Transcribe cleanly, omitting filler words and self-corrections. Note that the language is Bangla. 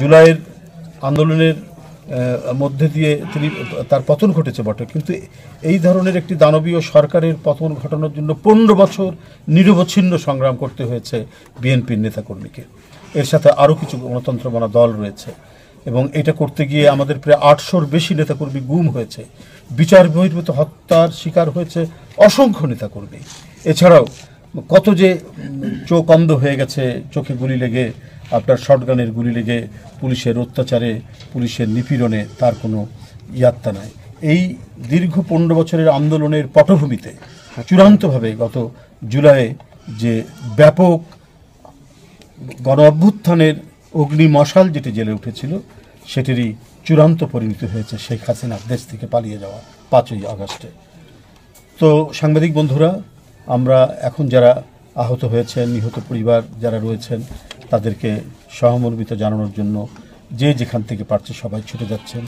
জুলাইয়ের আন্দোলনের মধ্যে দিয়ে তার পতন ঘটেছে বটে, কিন্তু এই ধরনের একটি দানবীয় সরকারের পতন ঘটানোর জন্য 15 বছর নিরবচ্ছিন্ন সংগ্রাম করতে হয়েছে বিএনপির নেতাকর্মীকে। এর সাথে আরও কিছু গণতন্ত্রবাদী দল রয়েছে এবং এটা করতে গিয়ে আমাদের প্রায় 800-র বেশি নেতাকর্মী গুম হয়েছে, বিচার বহির্ভূত হত্যার শিকার হয়েছে অসংখ্য নেতাকর্মী। এছাড়াও কত যে চোখ অন্ধ হয়ে গেছে, চোখে গুলি লেগে, আপনার শটগানের গুলি লেগে, পুলিশের অত্যাচারে, পুলিশের নিপীড়নে তার কোনো ইয়াত্তা নাই। এই দীর্ঘ 15 বছরের আন্দোলনের পটভূমিতে চূড়ান্তভাবে গত জুলাইয়ে যে ব্যাপক গণ অভ্যুত্থানের অগ্নিমশাল যেটি জ্বেলে উঠেছিল, সেটিরই চূড়ান্ত পরিণতি হয়েছে শেখ হাসিনার দেশ থেকে পালিয়ে যাওয়া 5ই আগস্টে। তো সাংবাদিক বন্ধুরা, আমরা এখন যারা আহত হয়েছেন, নিহত পরিবার যারা রয়েছেন, তাদেরকে সহমর্মিতা জানানোর জন্য যে যেখান থেকে পারছে সবাই ছুটে যাচ্ছেন।